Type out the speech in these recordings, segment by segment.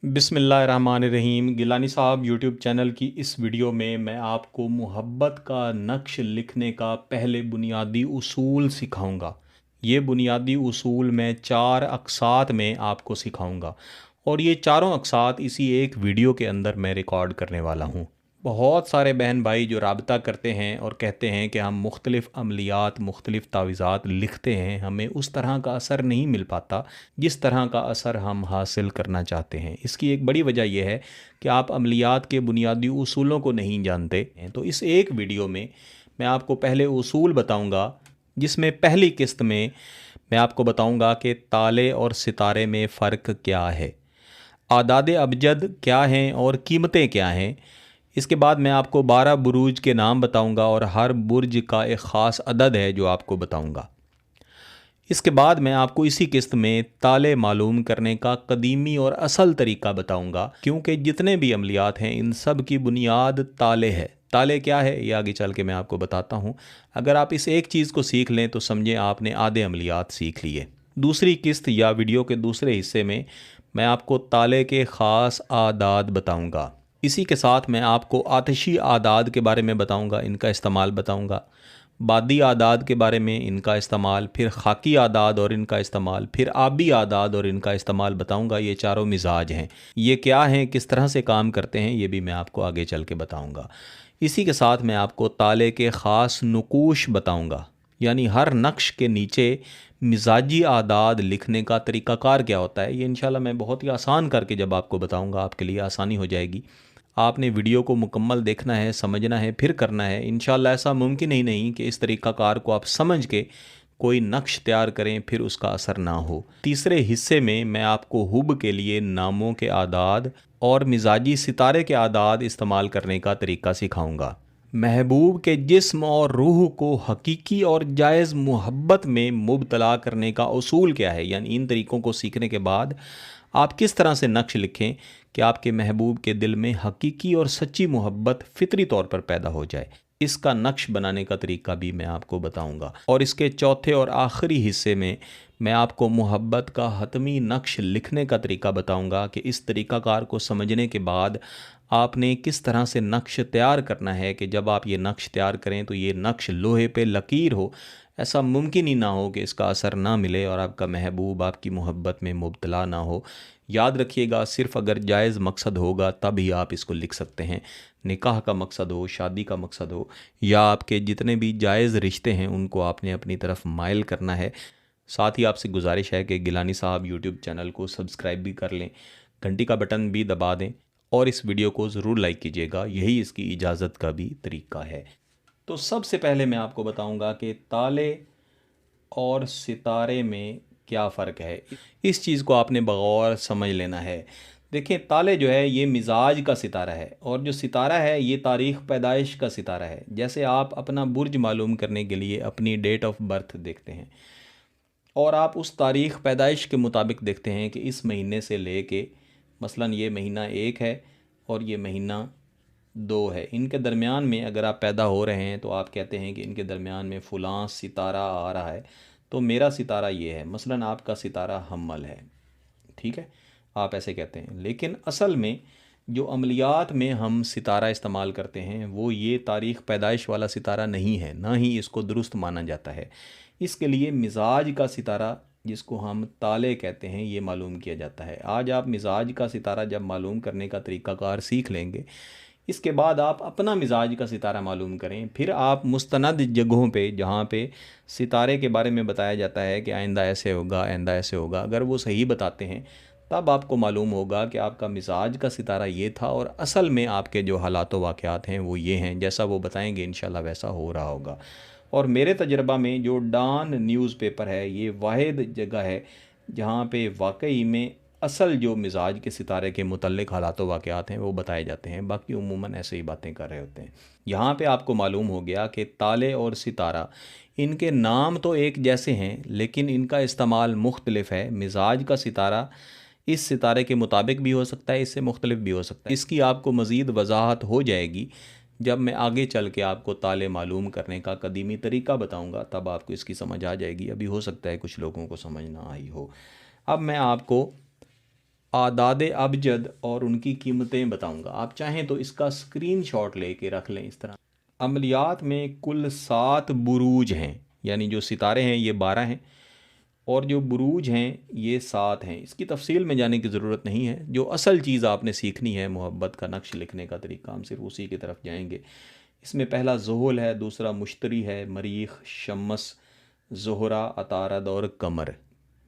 बिस्मिल्लाहिर्रहमानिर्रहीम। गिलानी साहब YouTube channel की इस वीडियो में मैं आपको मोहब्बत का नक्श लिखने का पहले बुनियादी उसूल सिखाऊंगा। ये बुनियादी उसूल मैं 4 अक़सात में आपको सिखाऊंगा और ये चारों अक़सात इसी एक वीडियो के अंदर मैं रिकॉर्ड करने वाला हूँ। बहुत सारे बहन भाई जो राब्ता करते हैं और कहते हैं कि हम मुख्तलिफ़ अमलियात मुख्तलिफ़ तावीज़ात लिखते हैं, हमें उस तरह का असर नहीं मिल पाता जिस तरह का असर हम हासिल करना चाहते हैं। इसकी एक बड़ी वजह यह है कि आप अमलियात के बुनियादी उसूलों को नहीं जानते हैं। तो इस एक वीडियो में मैं आपको पहले उसूल बताऊंगा, जिसमें पहली किस्त में मैं आपको बताऊंगा कि ताले और सितारे में फ़र्क क्या है, आदाद अबजद क्या हैं और कीमतें क्या हैं। इसके बाद मैं आपको 12 बुरूज के नाम बताऊंगा और हर बुर्ज का एक ख़ास अदद है जो आपको बताऊंगा। इसके बाद मैं आपको इसी किस्त में ताले मालूम करने का कदीमी और असल तरीका बताऊंगा, क्योंकि जितने भी अमलियात हैं इन सब की बुनियाद ताले है। ताले क्या है ये आगे चल के मैं आपको बताता हूँ। अगर आप इस एक चीज़ को सीख लें तो समझें आपने आधे अमलियात सीख लिए। दूसरी किस्त या वीडियो के दूसरे हिस्से में मैं आपको ताले के ख़ास आदाद बताऊँगा। इसी के साथ मैं आपको आतिशी आदाद के बारे में बताऊँगा, इनका इस्तेमाल बताऊँगा। बादी आदाद के बारे में, इनका इस्तेमाल, फिर खाकी आदाद और इनका इस्तेमाल, फिर आबी आदाद और इनका इस्तेमाल बताऊंगा। ये चारों मिजाज हैं, ये क्या हैं, किस तरह से काम करते हैं, ये भी मैं आपको आगे चल के बताऊंगा। इसी के साथ मैं आपको ताले के ख़ास नुकूश बताऊंगा, यानी हर नक्श के नीचे मिजाजी आदाद लिखने का तरीक़ाकार क्या होता है। ये इंशाल्लाह मैं बहुत ही आसान करके जब आपको बताऊंगा आपके लिए आसानी हो जाएगी। आपने वीडियो को मुकम्मल देखना है, समझना है, फिर करना है। इंशाल्लाह ऐसा मुमकिन ही नहीं कि इस तरीक़ाकार को आप समझ के कोई नक्श तैयार करें फिर उसका असर ना हो। तीसरे हिस्से में मैं आपको हुब के लिए नामों के आदाद और मिजाजी सितारे के आदाद इस्तेमाल करने का तरीका सिखाऊंगा। महबूब के जिस्म और रूह को हकीकी और जायज़ मोहब्बत में मुबतला करने का उसूल क्या है, यानी इन तरीक़ों को सीखने के बाद आप किस तरह से नक्श लिखें कि आपके महबूब के दिल में हकीकी और सच्ची मोहब्बत फितरी तौर पर पैदा हो जाए। इसका नक्श बनाने का तरीका भी मैं आपको बताऊंगा। और इसके चौथे और आखिरी हिस्से में मैं आपको मोहब्बत का हतमी नक्श लिखने का तरीका बताऊंगा कि इस तरीक़ाकार को समझने के बाद आपने किस तरह से नक्श तैयार करना है कि जब आप ये नक्श तैयार करें तो ये नक्श लोहे पे लकीर हो। ऐसा मुमकिन ही ना हो कि इसका असर ना मिले और आपका महबूब आपकी मोहब्बत में मुब्तला ना हो। याद रखिएगा, सिर्फ़ अगर जायज़ मकसद होगा तब ही आप इसको लिख सकते हैं। निकाह का मकसद हो, शादी का मकसद हो, या आपके जितने भी जायज़ रिश्ते हैं उनको आपने अपनी तरफ माइल करना है। साथ ही आपसे गुजारिश है कि गिलानी साहब यूट्यूब चैनल को सब्सक्राइब भी कर लें, घंटी का बटन भी दबा दें और इस वीडियो को ज़रूर लाइक कीजिएगा। यही इसकी इजाज़त का भी तरीका है। तो सबसे पहले मैं आपको बताऊंगा कि ताले और सितारे में क्या फ़र्क है। इस चीज़ को आपने बगौर समझ लेना है। देखिए, ताले जो है ये मिजाज का सितारा है और जो सितारा है ये तारीख़ पैदाइश का सितारा है। जैसे आप अपना बुर्ज मालूम करने के लिए अपनी डेट ऑफ बर्थ देखते हैं और आप उस तारीख़ पैदाइश के मुताबिक देखते हैं कि इस महीने से ले के मसलन ये महीना 1 है और ये महीना 2 है, इनके दरमियान में अगर आप पैदा हो रहे हैं तो आप कहते हैं कि इनके दरमियान में फ़लाँ सितारा आ रहा है, तो मेरा सितारा ये है। मसलन आपका सितारा हम्मल है, ठीक है, आप ऐसे कहते हैं। लेकिन असल में जो अमलियात में हम सितारा इस्तेमाल करते हैं वो ये तारीख़ पैदाइश वाला सितारा नहीं है, ना ही इसको दुरुस्त माना जाता है। इसके लिए मिजाज का सितारा, जिसको हम ताले कहते हैं, ये मालूम किया जाता है। आज आप मिजाज का सितारा जब मालूम करने का तरीक़ाकार सीख लेंगे, इसके बाद आप अपना मिजाज का सितारा मालूम करें। फिर आप मुस्तनद जगहों पे जहाँ पे सितारे के बारे में बताया जाता है कि आइंदा ऐसे होगा, आइंदा ऐसे होगा, अगर वो सही बताते हैं तब आपको मालूम होगा कि आपका मिजाज का सितारा ये था और असल में आपके जो हालात व वाक़यात हैं वो ये हैं। जैसा वो बताएंगे इंशाल्लाह वैसा हो रहा होगा। और मेरे तजर्बा में जो डॉन न्यूज़पेपर है ये वाहिद जगह है जहाँ पे वाकई में असल जो मिजाज के सितारे के मुतल्लिक़ हालात व वाक़यात हैं वो बताए जाते हैं। बाकी उमूमन ऐसे ही बातें कर रहे होते हैं। यहाँ पे आपको मालूम हो गया कि ताले और सितारा, इनके नाम तो एक जैसे हैं लेकिन इनका इस्तेमाल मुख्तलिफ है। मिजाज का सितारा इस सितारे के मुताबिक भी हो सकता है, इससे मुख्तलिफ भी हो सकता है। इसकी आपको मज़ीद वजाहत हो जाएगी जब मैं आगे चल के आपको ताले मालूम करने का कदीमी तरीका बताऊँगा, तब आपको इसकी समझ आ जाएगी। अभी हो सकता है कुछ लोगों को समझ ना आई हो। अब मैं आपको आदाद अबजद और उनकी कीमतें बताऊंगा। आप चाहें तो इसका स्क्रीनशॉट लेके रख लें इस तरह। अमलियात में कुल 7 बुरूज हैं, यानी जो सितारे हैं ये 12 हैं और जो बुरूज हैं ये 7 हैं। इसकी तफसील में जाने की ज़रूरत नहीं है। जो असल चीज़ आपने सीखनी है मोहब्बत का नक्श लिखने का तरीका, हम सिर्फ उसी की तरफ जाएंगे। इसमें पहला ज़ुहल है, दूसरा मुश्तरी है, मरीख, शम्स, ज़ोहरा, अतारद और कमर।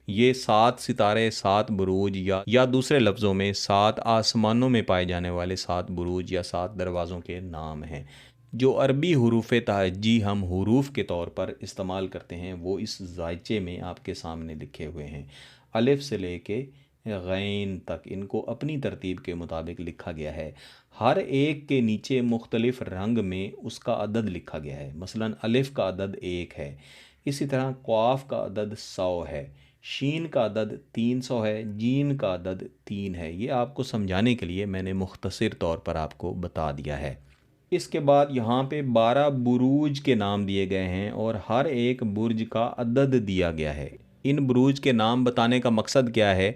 ये 7 सितारे, 7 बुरूज या दूसरे लफ्ज़ों में 7 आसमानों में पाए जाने वाले 7 बुरूज या 7 दरवाज़ों के नाम हैं। जो अरबी हरूफ तहज्जी हम हरूफ के तौर पर इस्तेमाल करते हैं वो इस ज़ायचे में आपके सामने लिखे हुए हैं। अलिफ से लेके गैन तक इनको अपनी तरतीब के मुताबिक लिखा गया है। हर एक के नीचे मुख्तलिफ रंग में उसका अदद लिखा गया है। मसलन अलिफ का अदद 1 है, इसी तरह क़ाफ का अदद 100 है, शीन का अदद 300 है, जीम का अदद 3 है। ये आपको समझाने के लिए मैंने मुख्तसर तौर पर आपको बता दिया है। इसके बाद यहाँ पे 12 बुरूज के नाम दिए गए हैं और हर एक बुर्ज का अदद दिया गया है। इन बुरूज के नाम बताने का मकसद क्या है,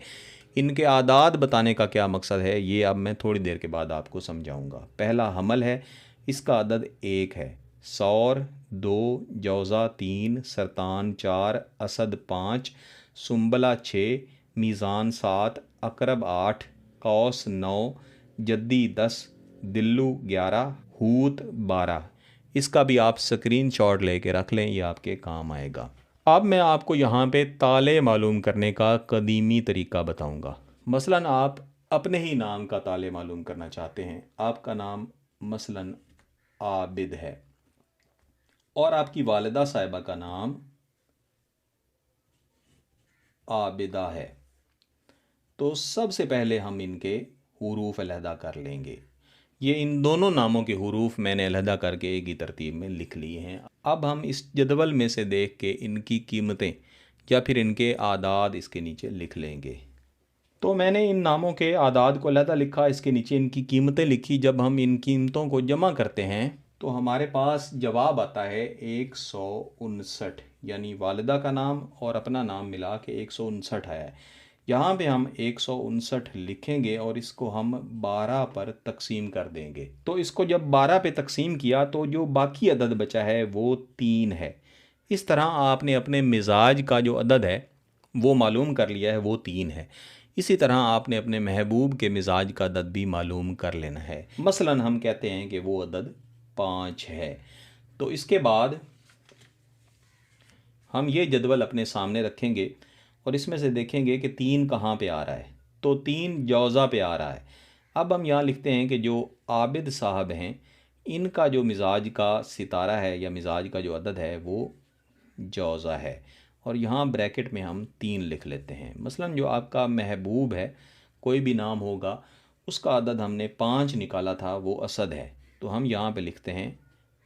इनके आदाद बताने का क्या मकसद है, ये अब मैं थोड़ी देर के बाद आपको समझाऊंगा। पहला हमल है, इसका अदद 1 है। सौर 2, जौज़ा 3, सरतान 4, असद 5, सुम्बला 6, मीज़ान 7, अकरब 8, कौस 9, जद्दी 10, दिल्लू 11, हूत 12। इसका भी आप स्क्रीन शॉट लेके रख लें, ये आपके काम आएगा। अब मैं आपको यहाँ पे ताले मालूम करने का कदीमी तरीका बताऊँगा। मसलन आप अपने ही नाम का ताले मालूम करना चाहते हैं। आपका नाम मसलन आबिद है और आपकी वालिदा साहिबा का नाम आबिदा है। तो सबसे पहले हम इनके हुरूफ अलहदा कर लेंगे। ये इन दोनों नामों के हुरूफ मैंने अलहदा करके एक ही तरतीब में लिख लिए हैं। अब हम इस जदवल में से देख के इनकी कीमतें या फिर इनके आदाद इसके नीचे लिख लेंगे। तो मैंने इन नामों के आदाद को अलहदा लिखा, इसके नीचे इनकी कीमतें लिखी। जब हम इन कीमतों को जमा करते हैं तो हमारे पास जवाब आता है 159, यानी वालिदा का नाम और अपना नाम मिला के 159 आया है। यहाँ पे हम 159 लिखेंगे और इसको हम 12 पर तकसीम कर देंगे। तो इसको जब 12 पे तकसीम किया तो जो बाकी अदद बचा है वो 3 है। इस तरह आपने अपने मिजाज का जो अदद है वो मालूम कर लिया है, वो 3 है। इसी तरह आपने अपने महबूब के मिजाज का अदद भी मालूम कर लेना है। मसलन हम कहते हैं कि वो अदद 5 है। तो इसके बाद हम ये जदवल अपने सामने रखेंगे और इसमें से देखेंगे कि 3 कहाँ पे आ रहा है। तो 3 जौज़ा पे आ रहा है। अब हम यहाँ लिखते हैं कि जो आबिद साहब हैं इनका जो मिजाज का सितारा है या मिजाज का जो अदद है वो जौज़ा है। और यहाँ ब्रैकेट में हम 3 लिख लेते हैं। मसलन जो आपका महबूब है, कोई भी नाम होगा, उसका अदद हमने 5 निकाला था, वो असद है। तो हम यहाँ पे लिखते हैं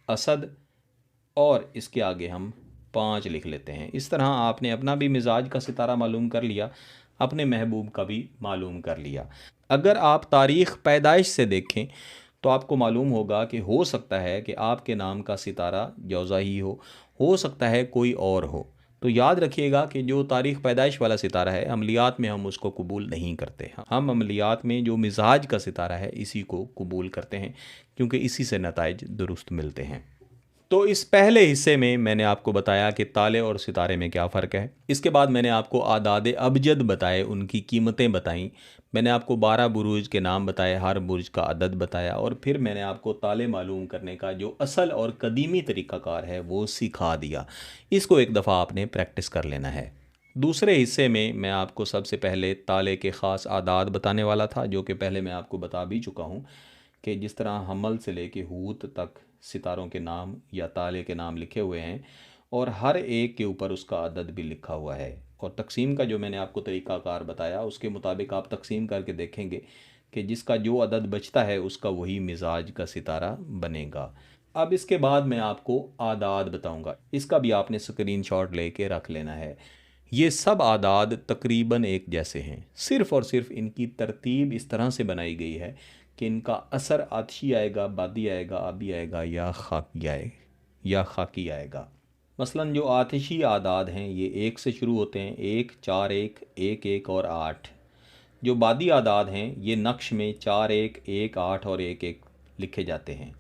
असद और इसके आगे हम 5 लिख लेते हैं। इस तरह आपने अपना भी मिजाज का सितारा मालूम कर लिया, अपने महबूब का भी मालूम कर लिया। अगर आप तारीख़ पैदाइश से देखें तो आपको मालूम होगा कि हो सकता है कि आपके नाम का सितारा जौज़ा ही हो सकता है कोई और हो। तो याद रखिएगा कि जो तारीख़ पैदाइश वाला सितारा है अमलियात में हम उसको कबूल नहीं करते। हम अमलियात में जो मिजाज का सितारा है इसी को कबूल करते हैं, क्योंकि इसी से नताइज दुरुस्त मिलते हैं। तो इस पहले हिस्से में मैंने आपको बताया कि ताले और सितारे में क्या फ़र्क है। इसके बाद मैंने आपको आदाद अबजद बताए, उनकी कीमतें बताईं। मैंने आपको 12 बुरूज के नाम बताए, हर बुर्ज का अदद बताया और फिर मैंने आपको ताले मालूम करने का जो असल और कदीमी तरीक़ाकार है वो सिखा दिया। इसको एक दफ़ा आपने प्रैक्टिस कर लेना है। दूसरे हिस्से में मैं आपको सबसे पहले ताले के ख़ास आदाद बताने वाला था, जो कि पहले मैं आपको बता भी चुका हूँ कि जिस तरह हमल से लेके हूत तक सितारों के नाम या ताले के नाम लिखे हुए हैं और हर एक के ऊपर उसका अदद भी लिखा हुआ है। और तकसीम का जो मैंने आपको तरीक़ाकार बताया उसके मुताबिक आप तकसीम करके देखेंगे कि जिसका जो अदद बचता है उसका वही मिजाज का सितारा बनेगा। अब इसके बाद मैं आपको आदाद बताऊंगा, इसका भी आपने स्क्रीनशॉट लेके रख लेना है। ये सब आदाद तकरीबन एक जैसे हैं, सिर्फ़ और सिर्फ इनकी तरतीब इस तरह से बनाई गई है कि इनका असर आतिशी आएगा, बादी आएगा, आबी आएगा या खाकी आएगा। मसलन जो आतिशी आदाद हैं ये 1 से शुरू होते हैं, 1, 4, 1, 1, 1 और 8। जो बादी आदाद हैं ये नक्श में 4 1 1 8 और 1 1 लिखे जाते हैं।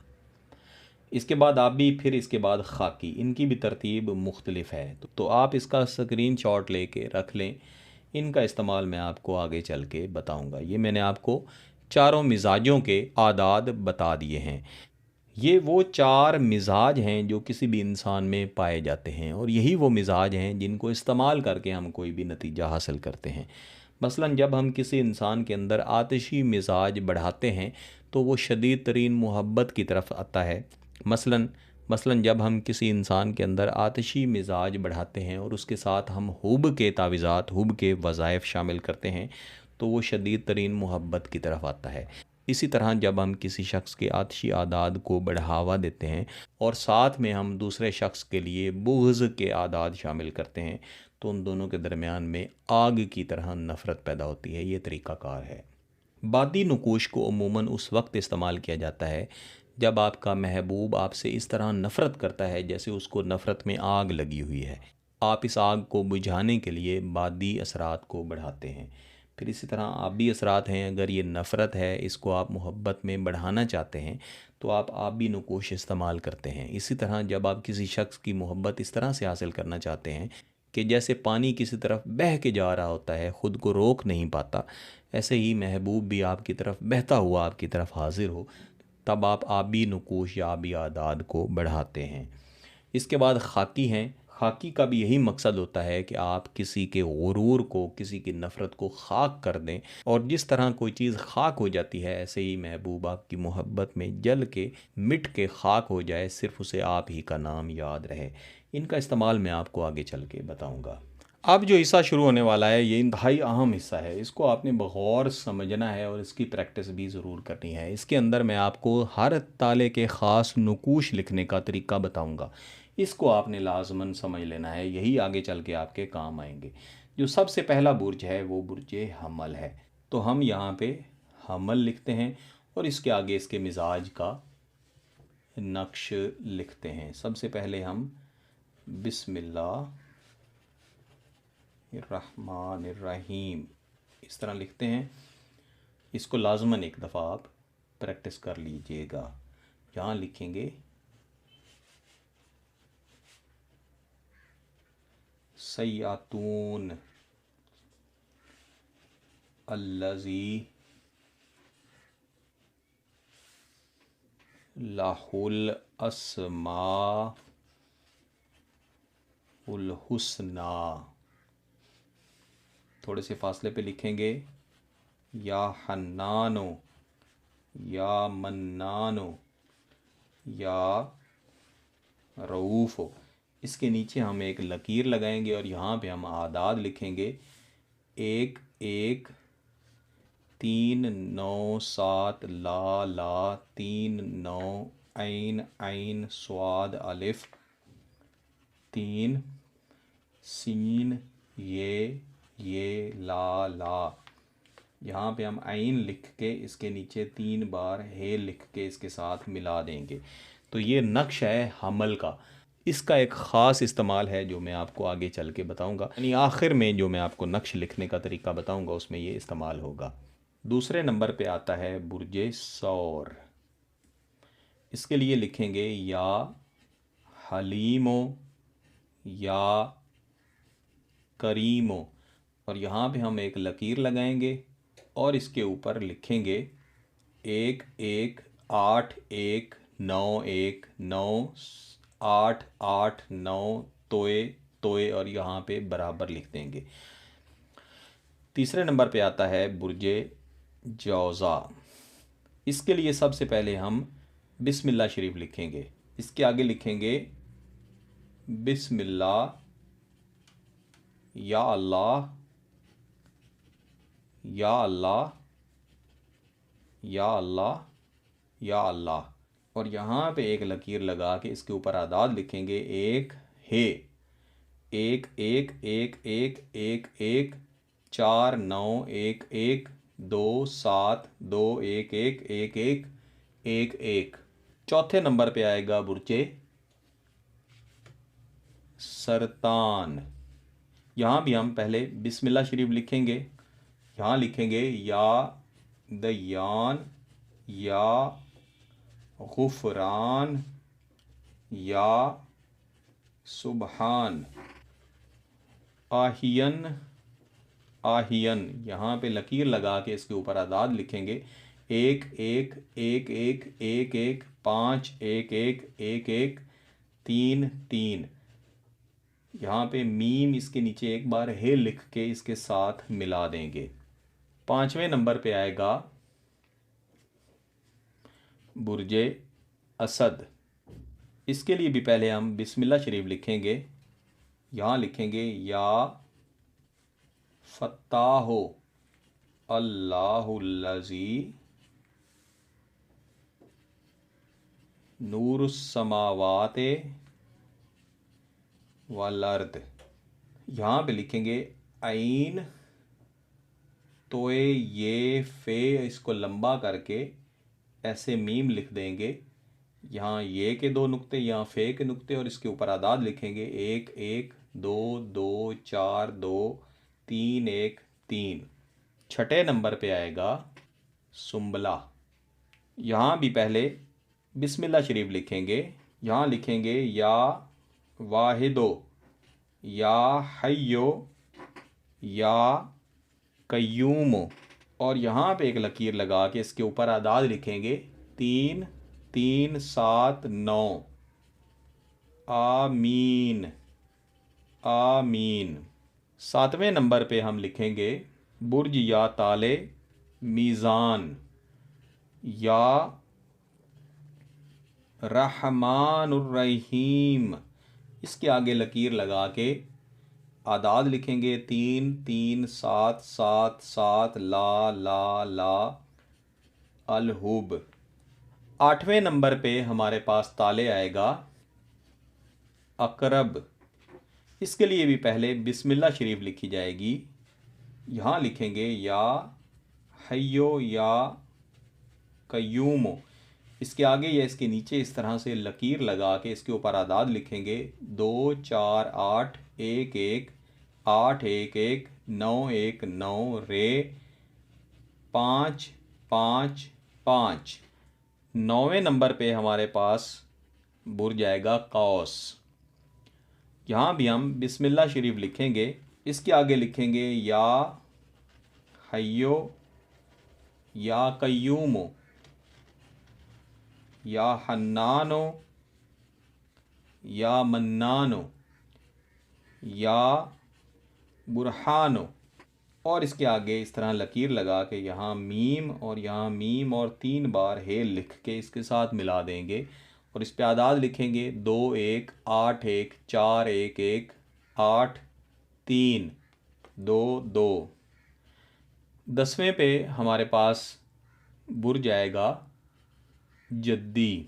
इसके बाद आबी, फिर इसके बाद खाकी, इनकी भी तरतीब मुख्तलिफ है। तो आप इसका स्क्रीनशॉट लेके रख लें। इनका इस्तेमाल मैं आपको आगे चल के बताऊँगा। ये मैंने आपको चारों मिजाजों के आदाद बता दिए हैं। ये वो 4 मिजाज हैं जो किसी भी इंसान में पाए जाते हैं, और यही वो मिजाज हैं जिनको इस्तेमाल करके हम कोई भी नतीजा हासिल करते हैं। मसलन जब हम किसी इंसान के अंदर आतिशी मिजाज बढ़ाते हैं तो वो शदीद तरीन मोहब्बत की तरफ आता है। मसलन मसलन जब हम किसी इंसान के अंदर आतिशी मिजाज बढ़ाते हैं और उसके साथ हम हुब के तावीज़ात, हुब के वज़ाइफ शामिल करते हैं तो वो शदीद तरीन मोहब्बत की तरफ आता है। इसी तरह जब हम किसी शख्स के आतिशी आदाद को बढ़ावा देते हैं और साथ में हम दूसरे शख्स के लिए बुग़्ज़ के आदाद शामिल करते हैं तो उन दोनों के दरमियान में आग की तरह नफ़रत पैदा होती है। ये तरीक़ाकार है। बादी नुकूश को अमूमन उस वक्त इस्तेमाल किया जाता है जब आपका महबूब आपसे इस तरह नफ़रत करता है जैसे उसको नफ़रत में आग लगी हुई है। आप इस आग को बुझाने के लिए बादी असरात को बढ़ाते हैं। फिर इसी तरह आबी असरात हैं, अगर ये नफ़रत है इसको आप मोहब्बत में बढ़ाना चाहते हैं तो आप आबी नुकूश इस्तेमाल करते हैं। इसी तरह जब आप किसी शख्स की मोहब्बत इस तरह से हासिल करना चाहते हैं कि जैसे पानी किसी तरफ बह के जा रहा होता है, ख़ुद को रोक नहीं पाता, ऐसे ही महबूब भी आपकी तरफ बहता हुआ आपकी तरफ हाजिर हो, तब आप आबी नुकूश या आबी आदाद को बढ़ाते हैं। इसके बाद खाकी हैं। खाकी का भी यही मकसद होता है कि आप किसी के गुरूर को, किसी की नफ़रत को खाक कर दें, और जिस तरह कोई चीज़ खाक हो जाती है ऐसे ही महबूब आपकी मोहब्बत में जल के मिट के खाक हो जाए, सिर्फ़ उसे आप ही का नाम याद रहे। इनका इस्तेमाल मैं आपको आगे चल के बताऊँगा। अब जो हिस्सा शुरू होने वाला है ये इंतहाई अहम हिस्सा है। इसको आपने बगौर समझना है और इसकी प्रैक्टिस भी ज़रूर करनी है। इसके अंदर मैं आपको हर ताले के ख़ास नुकूश लिखने का तरीका बताऊंगा। इसको आपने लाजमन समझ लेना है, यही आगे चल के आपके काम आएंगे। जो सबसे पहला बुर्ज है वो बुर्ज हमल है। तो हम यहाँ पे हमल लिखते हैं और इसके आगे इसके मिजाज का नक्श लिखते हैं। सबसे पहले हम बिस्मिल्लाह रहमानिर्रहीम इस तरह लिखते हैं। इसको लाजमन एक दफ़ा आप प्रैक्टिस कर लीजिएगा। यहाँ लिखेंगे सयातून अल्लज़ी लाहुल अस्माउल हुस्ना। थोड़े से फासले पे लिखेंगे या हन्नानो, या मन्नानो, या रऊफ़ो। इसके नीचे हम एक लकीर लगाएंगे और यहाँ पे हम आदाद लिखेंगे 1 1 3 9 7 ला ला 3 9 ऐन ऐन स्वाद अलिफ 3 सीन ये ला ला। यहाँ पे हम आइन लिख के इसके नीचे 3 बार हे लिख के इसके साथ मिला देंगे। तो ये नक्श है हमल का। इसका एक ख़ास इस्तेमाल है जो मैं आपको आगे चल के बताऊँगा, यानी आखिर में जो मैं आपको नक्श लिखने का तरीका बताऊँगा उसमें ये इस्तेमाल होगा। दूसरे नंबर पे आता है बुर्जे सौर। इसके लिए लिखेंगे या हलीमो, या करीमो, और यहाँ पे हम एक लकीर लगाएंगे और इसके ऊपर लिखेंगे 1 1 8 1 9 1 9 8 8 9 तोए तोए, और यहाँ पे बराबर लिख देंगे। तीसरे नंबर पे आता है बुर्जे जौज़ा। इसके लिए सबसे पहले हम बिस्मिल्लाह शरीफ लिखेंगे। इसके आगे लिखेंगे बिस्मिल्लाह या अल्लाह, या अल्लाह, या अल्लाह, या अल्लाह, और यहाँ पे एक लकीर लगा के इसके ऊपर आदाद लिखेंगे 1 हे 1 1 1 1 1 1 4 9 1 1 2 7 2 1 1 1 1 1 1। चौथे नंबर पे आएगा बुर्जे सरतान। यहाँ भी हम पहले बिस्मिल्लाह शरीफ लिखेंगे यहाँ लिखेंगे या दयान, या गुफरान, या सुबहान। आहियन, आहियन, यहाँ पे लकीर लगा के इसके ऊपर आदाद लिखेंगे। एक एक एक एक एक एक, पाँच एक एक एक एक, तीन तीन। यहाँ पे मीम इसके नीचे एक बार हे लिख के इसके साथ मिला देंगे। पाँचवें नंबर पे आएगा बुर्जे असद। इसके लिए भी पहले हम बिस्मिल्लाह शरीफ लिखेंगे। यहाँ लिखेंगे या फत्ताहो अल्लाहुल्लज़ी नूरुस्समावाते वल अर्द। यहाँ पे लिखेंगे आइन, तोए ये फे, इसको लंबा करके ऐसे मीम लिख देंगे। यहाँ ये के दो नुक्ते, यहाँ फे के नुक्ते, और इसके ऊपर आदाद लिखेंगे। एक एक, दो दो, चार दो, तीन एक, तीन। छठे नंबर पे आएगा सुम्बला। यहाँ भी पहले बिस्मिल्लाह शरीफ लिखेंगे। यहाँ लिखेंगे या वाहिदो, या हय्यो, या कय्यूम। और यहाँ पे एक लकीर लगा के इसके ऊपर आदाद लिखेंगे। तीन तीन, सात नौ। आमीन, आमीन। सातवें नंबर पे हम लिखेंगे बुर्ज या ताले मीज़ान, या रहमानुर रहीम। इसके आगे लकीर लगा के आदाद लिखेंगे। तीन तीन, सात सात सात, ला ला ला, अलहुब। आठवें नंबर पे हमारे पास ताले आएगा अकरब। इसके लिए भी पहले बिस्मिल्लाह शरीफ लिखी जाएगी। यहाँ लिखेंगे या हय्यो, या कय्यूम। इसके आगे या इसके नीचे इस तरह से लकीर लगा के इसके ऊपर आदाद लिखेंगे। दो चार आठ, एक एक, आठ एक एक, नौ एक नौ, रे, पाँच पाँच पाँच। नौवें नंबर पे हमारे पास बुर्ज आएगा कौस। यहाँ भी हम बिस्मिल्लाह शरीफ लिखेंगे। इसके आगे लिखेंगे या हय्यो, या कय्यूम, या हन्नानो, या मन्नानो, या बुरहानो। और इसके आगे इस तरह लकीर लगा के यहाँ मीम, और यहाँ मीम, और तीन बार हे लिख के इसके साथ मिला देंगे। और इस पे आदाद लिखेंगे। दो एक, आठ एक, चार एक एक, आठ तीन, दो दो। दसवें पे हमारे पास बुर्ज आएगा जद्दी।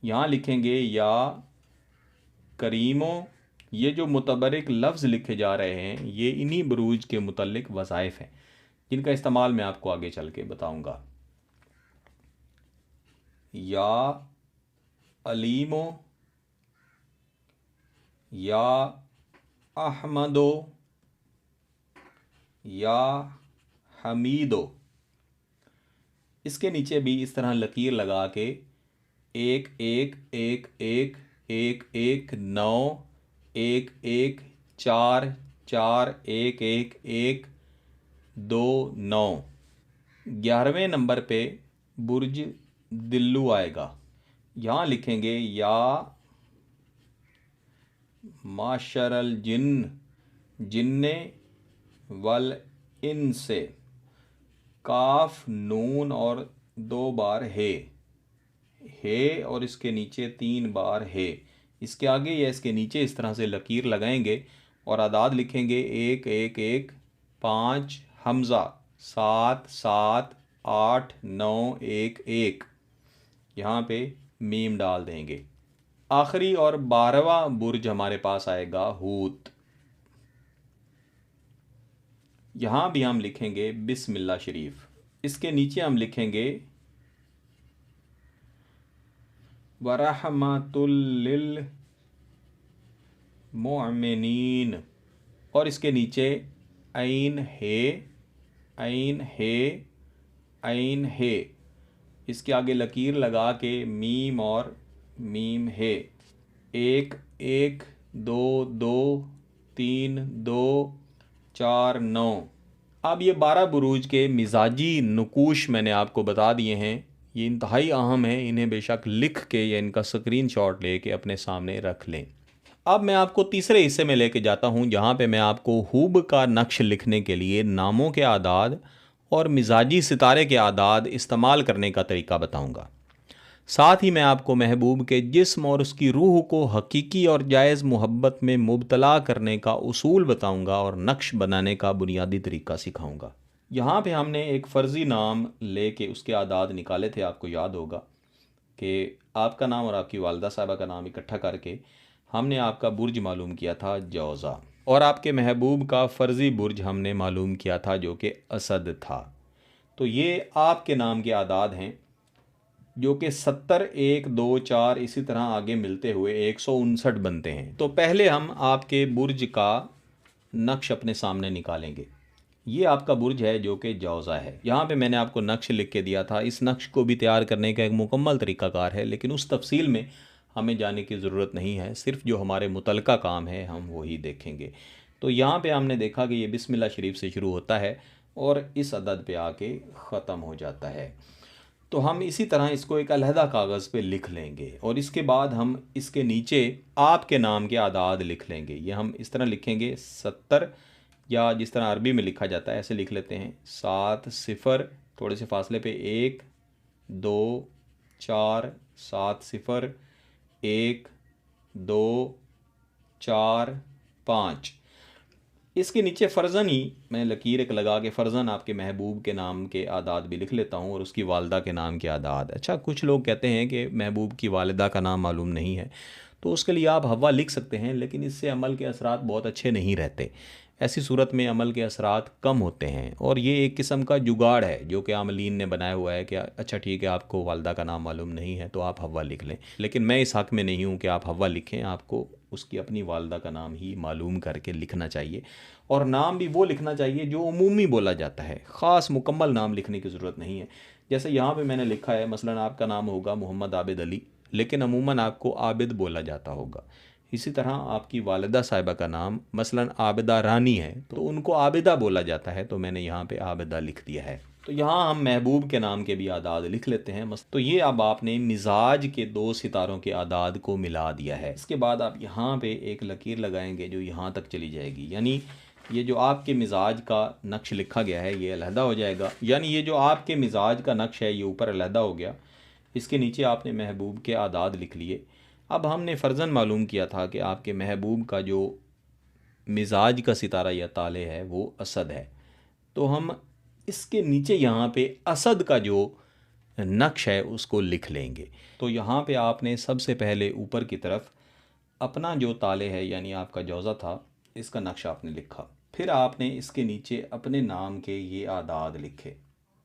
यहाँ लिखेंगे या करीमो। ये जो मुतबरिक लफ्ज़ लिखे जा रहे हैं ये इन्हीं बुरूज के मुतल्लिक वज़ाइफ हैं जिनका इस्तेमाल मैं आपको आगे चल के बताऊँगा। या अलीमो, या अहमदो, या हमीदो। इसके नीचे भी इस तरह लकीर लगा के एक एक एक एक एक एक, नौ एक एक, चार चार, एक एक एक, दो नौ। 11वें नंबर पे बुर्ज दिल्लू आएगा। यहाँ लिखेंगे या माशरल जिन्न, जिन्ने वल इनसे। काफ, नून और दो बार हे, और इसके नीचे तीन बार हे। इसके आगे या इसके नीचे इस तरह से लकीर लगाएंगे और आदाद लिखेंगे। एक एक एक, पाँच, हमज़ा, सात सात, आठ नौ, एक एक। यहाँ पे मीम डाल देंगे। आखिरी और 12वां बुर्ज हमारे पास आएगा हूत। यहाँ भी हम लिखेंगे बिस्मिल्लाह शरीफ। इसके नीचे हम लिखेंगे वरहमतुल लिल मोमिनीन, और इसके नीचे ऐन हे, ऐन हे, ऐन हे। इसके आगे लकीर लगा के मीम और मीम हे। एक एक, दो दो, तीन दो, चार नौ। अब ये 12 बुरूज के मिजाजी नुकूश मैंने आपको बता दिए हैं। ये इंतहाई अहम है, इन्हें बेशक लिख के या इनका स्क्रीनशॉट लेके अपने सामने रख लें। अब मैं आपको तीसरे हिस्से में लेके जाता हूँ, जहाँ पे मैं आपको हूब का नक्श लिखने के लिए नामों के आदाद और मिजाजी सितारे के आदाद इस्तेमाल करने का तरीका बताऊँगा। साथ ही मैं आपको महबूब के जिस्म और उसकी रूह को हकीकी और जायज़ मोहब्बत में मुबतला करने का उसूल बताऊंगा और नक्श बनाने का बुनियादी तरीका सिखाऊंगा। यहाँ पे हमने एक फ़र्ज़ी नाम लेके उसके आदाद निकाले थे, आपको याद होगा कि आपका नाम और आपकी वालदा साहिबा का नाम इकट्ठा करके हमने आपका बुर्ज मालूम किया था जौज़ा, और आपके महबूब का फ़र्ज़ी बुर्ज हमने मालूम किया था जो कि असद था। तो ये आपके नाम के आदाद हैं जो कि 70, 1, 2, 4 इसी तरह आगे मिलते हुए 159 बनते हैं। तो पहले हम आपके बुर्ज का नक्श अपने सामने निकालेंगे। ये आपका बुर्ज है जो कि जौज़ा है। यहाँ पे मैंने आपको नक्श लिख के दिया था। इस नक्श को भी तैयार करने का एक मुकम्मल तरीक़ाकार है, लेकिन उस तफसील में हमें जाने की ज़रूरत नहीं है। सिर्फ जो हमारे मुतलका काम है हम वही देखेंगे। तो यहाँ पे हमने देखा कि ये बिस्मिल्लाह शरीफ से शुरू होता है और इस अदद पे आके ख़त्म हो जाता है। तो हम इसी तरह इसको एक अलहदा कागज़ पे लिख लेंगे और इसके बाद हम इसके नीचे आपके नाम के आदाद लिख लेंगे। ये हम इस तरह लिखेंगे 70, या जिस तरह अरबी में लिखा जाता है ऐसे लिख लेते हैं 7 0, थोड़े से फासले पे 1 2 4, 7 0, 1 2 4 5। इसके नीचे फ़र्ज़न ही मैं लकीर एक लगा के फ़र्ज़न आपके महबूब के नाम के आदाद भी लिख लेता हूँ और उसकी वालदा के नाम के आदाद। अच्छा, कुछ लोग कहते हैं कि महबूब की वालिदा का नाम मालूम नहीं है, तो उसके लिए आप हवा लिख सकते हैं, लेकिन इससे अमल के असरात बहुत अच्छे नहीं रहते। ऐसी सूरत में अमल के असरात कम होते हैं और ये एक किस्म का जुगाड़ है जो कि आमलीन ने बनाया हुआ है कि अच्छा ठीक है, आपको वालदा का नाम मालूम नहीं है तो आप हवा लिख लें। लेकिन मैं इस हक़ में नहीं हूँ कि आप हवा लिखें, आपको उसकी अपनी वालदा का नाम ही मालूम करके लिखना चाहिए। और नाम भी वो लिखना चाहिए जो उमूमी बोला जाता है, ख़ास मुकम्मल नाम लिखने की ज़रूरत नहीं है। जैसे यहाँ पे मैंने लिखा है, मसलन आपका नाम होगा मोहम्मद आबिद अली, लेकिन अमूमन आपको आबिद बोला जाता होगा। इसी तरह आपकी वालिदा साहिबा का नाम मसलन आबिदा रानी है तो उनको आबिदा बोला जाता है, तो मैंने यहाँ पे आबिदा लिख दिया है। तो यहाँ हम महबूब के नाम के भी आदाद लिख लेते हैं। तो ये अब आपने मिजाज के 2 सितारों के आदाद को मिला दिया है। इसके बाद आप यहाँ पे एक लकीर लगाएंगे जो यहाँ तक चली जाएगी, यानी ये जो आपके मिजाज का नक्श लिखा गया है ये अलहदा हो जाएगा। यानी ये जो आपके मिजाज का नक्श है ये ऊपर अलहदा हो गया, इसके नीचे आपने महबूब के आदाद लिख लिए। अब हमने फ़र्ज़न मालूम किया था कि आपके महबूब का जो मिजाज का सितारा या ताले है वो असद है, तो हम इसके नीचे यहाँ पे असद का जो नक्श है उसको लिख लेंगे। तो यहाँ पे आपने सबसे पहले ऊपर की तरफ अपना जो ताले है यानी आपका जौज़ा था इसका नक्शा आपने लिखा, फिर आपने इसके नीचे अपने नाम के ये आदाद लिखे,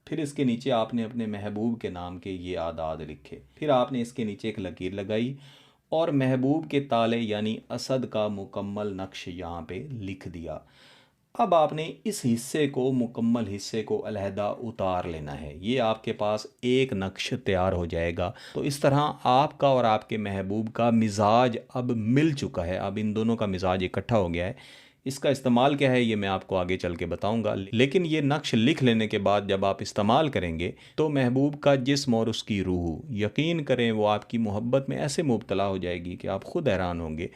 फिर इसके नीचे आपने अपने महबूब के नाम के ये आदाद लिखे, फिर आपने इसके नीचे एक लकीर लगाई और महबूब के ताले यानी असद का मुकम्मल नक्श यहाँ पे लिख दिया। अब आपने इस हिस्से को, मुकम्मल हिस्से को अलहदा उतार लेना है। ये आपके पास एक नक्श तैयार हो जाएगा। तो इस तरह आपका और आपके महबूब का मिजाज अब मिल चुका है, अब इन दोनों का मिजाज इकट्ठा हो गया है। इसका इस्तेमाल क्या है ये मैं आपको आगे चल के बताऊंगा, लेकिन ये नक्श लिख लेने के बाद जब आप इस्तेमाल करेंगे तो महबूब का जिस्म और उसकी रूह, यकीन करें वो आपकी मोहब्बत में ऐसे मुब्तला हो जाएगी कि आप ख़ुद हैरान होंगे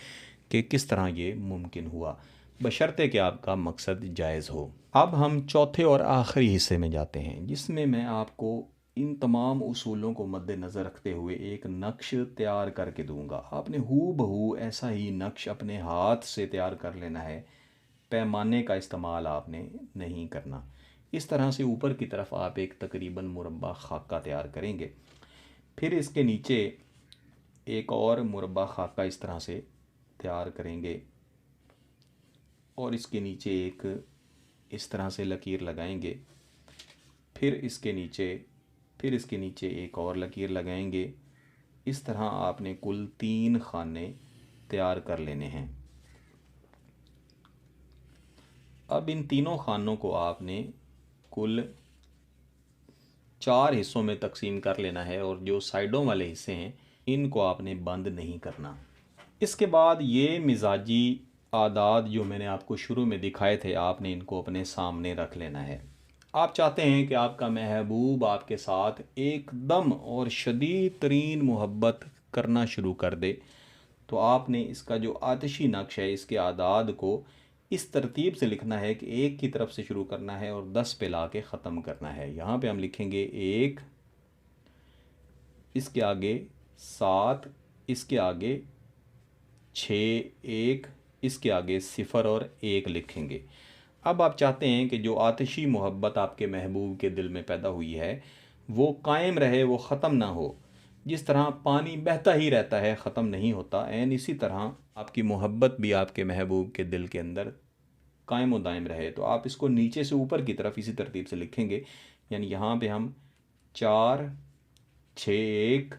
कि किस तरह ये मुमकिन हुआ, बशर्ते कि आपका मकसद जायज़ हो। अब हम चौथे और आखिरी हिस्से में जाते हैं जिसमें मैं आपको इन तमाम उसूलों को मद्देनज़र रखते हुए एक नक्श तैयार करके दूंगा। आपने हू बहू ऐसा ही नक्श अपने हाथ से तैयार कर लेना है, पैमाने का इस्तेमाल आपने नहीं करना। इस तरह से ऊपर की तरफ आप एक तकरीबन मुरब्बा खाका तैयार करेंगे, फिर इसके नीचे एक और मुरब्बा खाका इस तरह से तैयार करेंगे और इसके नीचे एक इस तरह से लकीर लगाएंगे, फिर इसके नीचे एक और लकीर लगाएंगे। इस तरह आपने कुल 3 खाने तैयार कर लेने हैं। अब इन तीनों खानों को आपने कुल 4 हिस्सों में तकसीम कर लेना है और जो साइडों वाले हिस्से हैं इनको आपने बंद नहीं करना। इसके बाद ये मिजाजी आदात जो मैंने आपको शुरू में दिखाए थे आपने इनको अपने सामने रख लेना है। आप चाहते हैं कि आपका महबूब आपके साथ एकदम और शदीद तरीन मोहब्बत करना शुरू कर दे, तो आपने इसका जो आतिशी नक्श है इसके आदाद को इस तरतीब से लिखना है कि 1 की तरफ से शुरू करना है और 10 पे ला के ख़त्म करना है। यहाँ पे हम लिखेंगे 1, इसके आगे 7, इसके आगे 6, 1, इसके आगे 0 और 1 लिखेंगे। अब आप चाहते हैं कि जो आतिशी मोहब्बत आपके महबूब के दिल में पैदा हुई है वो कायम रहे, वो ख़त्म ना हो। जिस तरह पानी बहता ही रहता है, ख़त्म नहीं होता, ऐन इसी तरह आपकी मोहब्बत भी आपके महबूब के दिल के अंदर कायम व दायम रहे। तो आप इसको नीचे से ऊपर की तरफ इसी तरतीब से लिखेंगे, यानी यहाँ पे हम 4, 6, 1,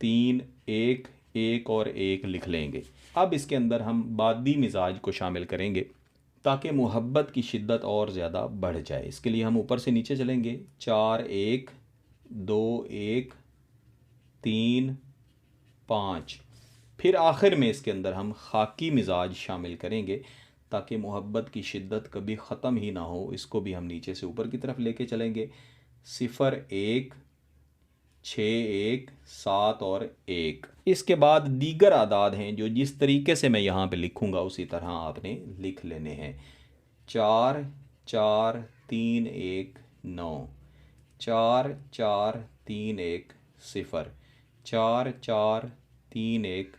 3, 1, 1 और 1 लिख लेंगे। अब इसके अंदर हम बादी मिजाज को शामिल करेंगे ताकि मोहब्बत की शिद्दत और ज़्यादा बढ़ जाए। इसके लिए हम ऊपर से नीचे चलेंगे, 4, 1, 2, 1, 3, 5। फिर आखिर में इसके अंदर हम खाकी मिजाज शामिल करेंगे ताकि मोहब्बत की शिद्दत कभी ख़त्म ही ना हो। इसको भी हम नीचे से ऊपर की तरफ लेके चलेंगे, 0, 1, 6, 1, 7 और 1। इसके बाद दीगर आदाद हैं जो जिस तरीके से मैं यहाँ पे लिखूँगा उसी तरह आपने लिख लेने हैं। 4, 4, 3, 1, 9, 4, 4, 3, 1, 0, 4, 4, 3, 1,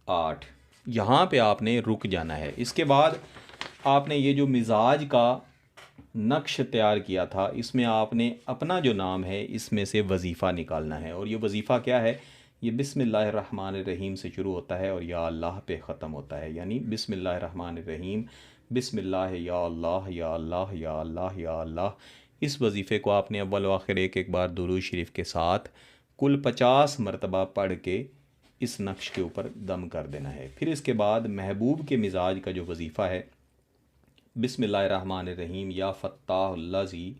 8। यहाँ पे आपने रुक जाना है। इसके बाद आपने ये जो मिजाज का नक्श तैयार किया था इसमें आपने अपना जो नाम है इसमें से वजीफ़ा निकालना है। और ये वजीफ़ा क्या है? ये बिस्मिल्लाहिर्रहमानिर्रहीम से शुरू होता है और या अल्लाह पे ख़त्म होता है। यानी बिस्मिल्लाहिर्रहमानिर्रहीम, बिस्मिल्लाह या अल्लाह या अल्लाह या अल्लाह या अल्लाह। इस वजीफ़े को आपने अव्वल व आखिर एक बार दुरूद शरीफ के साथ कुल 50 मरतबा पढ़ के इस नक्श के ऊपर दम कर देना है। फिर इसके बाद महबूब के मिजाज का जो वजीफ़ा है, बिस्मिल्लाहिर्रहमानिर्रहीम या फ़त्ताहुल्लज़ी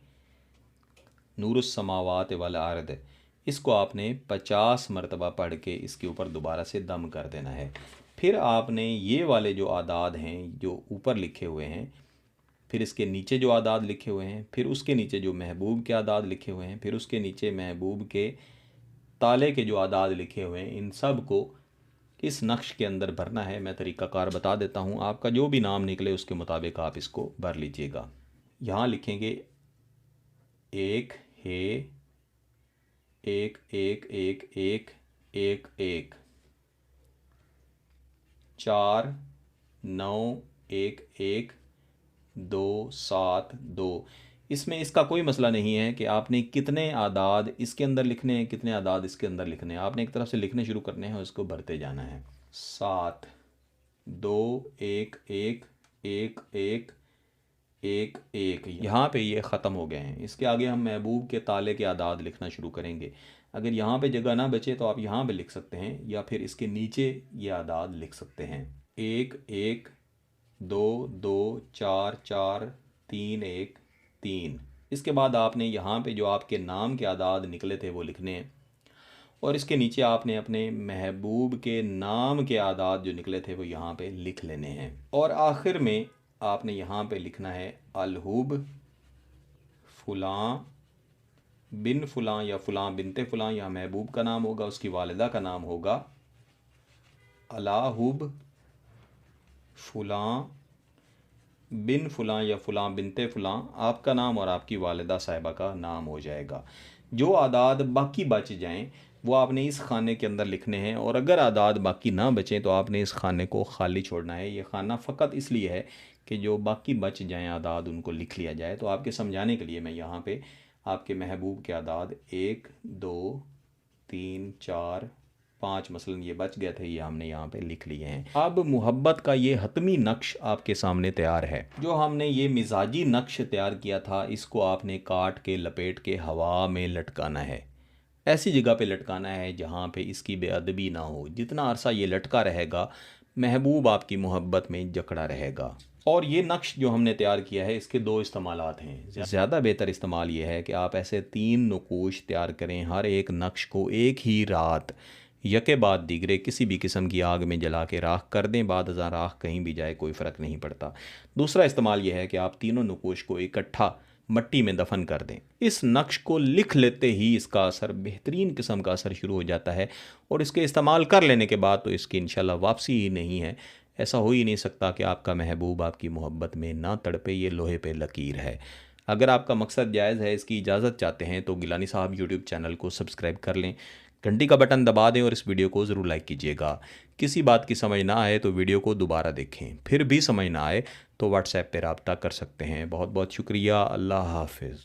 नूरुस्समावात वल अर्द, इसको आपने 50 मरतबा पढ़ के इसके ऊपर दोबारा से दम कर देना है। फिर आपने ये वाले जो आदाद हैं जो ऊपर लिखे हुए हैं, फिर इसके नीचे जो आदाद लिखे हुए हैं, फिर उसके नीचे जो महबूब के आदाद लिखे हुए हैं, फिर उसके नीचे महबूब के ताले के जो आदाद लिखे हुए हैं, इन सब को इस नक्श के अंदर भरना है। मैं तरीक़ाकार बता देता हूँ, आपका जो भी नाम निकले उसके मुताबिक आप इसको भर लीजिएगा। यहाँ लिखेंगे 1 हे 1 1 1 1 1 1, 4 9 1 1 2 7 2। इसमें इसका कोई मसला नहीं है कि आपने कितने आदाद इसके अंदर लिखने हैं, कितने आदाद इसके अंदर लिखने हैं। आपने एक तरफ से लिखने शुरू करने हैं और इसको भरते जाना है। 7 2 1 1 1 1 1 1। यहाँ पे ये ख़त्म हो गए हैं। इसके आगे हम महबूब के ताले के आदाद लिखना शुरू करेंगे। अगर यहाँ पे जगह ना बचे तो आप यहाँ पे लिख सकते हैं या फिर इसके नीचे ये आदाद लिख सकते हैं। 1 1 2 2 4 4 3 1 3। इसके बाद आपने यहाँ पे जो आपके नाम के आदाद निकले थे वो लिखने हैं और इसके नीचे आपने अपने महबूब के नाम के आदाद जो निकले थे वो यहाँ पे लिख लेने हैं। और आखिर में आपने यहाँ पे लिखना है अलहुब फ़ुलां बिन फ़ुलां या फ़ुलां बिनते फ़ुलां। या महबूब का नाम होगा, उसकी वालिदा का नाम होगा अलाहुब फ़ुलां बिन फ़ुलां या फ़ुलां बिनते फ़ुलां। आपका नाम और आपकी वालिदा साहिबा का नाम हो जाएगा। जो आदाद बाकी बच जाएं वो आपने इस खाने के अंदर लिखने हैं और अगर आदाद बाकी ना बचें तो आपने इस खाने को खाली छोड़ना है। ये खाना फ़कत इसलिए है कि जो बाकी बच जाएं आदाद उनको लिख लिया जाए। तो आपके समझाने के लिए मैं यहाँ पे आपके महबूब के आदाद 1 2 3 4 5 मसलन ये बच गए थे, ये हमने यहाँ पे लिख लिए हैं। अब मोहब्बत का ये हतमी नक्श आपके सामने तैयार है। जो हमने ये मिजाजी नक्श तैयार किया था इसको आपने काट के लपेट के हवा में लटकाना है। ऐसी जगह पे लटकाना है जहाँ पे इसकी बेअदबी ना हो। जितना अरसा ये लटका रहेगा महबूब आपकी मोहब्बत में जकड़ा रहेगा। और ये नक्श जो हमने तैयार किया है इसके दो इस्तेमालात हैं। ज़्यादा बेहतर इस्तेमाल ये है कि आप ऐसे 3 नकूश तैयार करें, हर एक नक्श को एक ही रात यके बाद दीगरे किसी भी किस्म की आग में जला के राख कर दें। बाद अज़ां राख कहीं भी जाए कोई फ़र्क नहीं पड़ता। दूसरा इस्तेमाल यह है कि आप तीनों नकूश को इकट्ठा मट्टी में दफन कर दें। इस नक्श को लिख लेते ही इसका असर बेहतरीन किस्म का असर शुरू हो जाता है और इसके इस्तेमाल कर लेने के बाद तो इसकी इंशाल्लाह वापसी ही नहीं है। ऐसा हो ही नहीं सकता कि आपका महबूब आपकी मोहब्बत में ना तड़पे, ये लोहे पे लकीर है। अगर आपका मकसद जायज़ है, इसकी इजाज़त चाहते हैं तो गिलानी साहब यूट्यूब चैनल को सब्सक्राइब कर लें, घंटी का बटन दबा दें और इस वीडियो को ज़रूर लाइक कीजिएगा। किसी बात की समझ ना आए तो वीडियो को दोबारा देखें, फिर भी समझ ना आए तो व्हाट्सएप पर रब्ता कर सकते हैं। बहुत बहुत शुक्रिया। अल्लाह हाफिज़।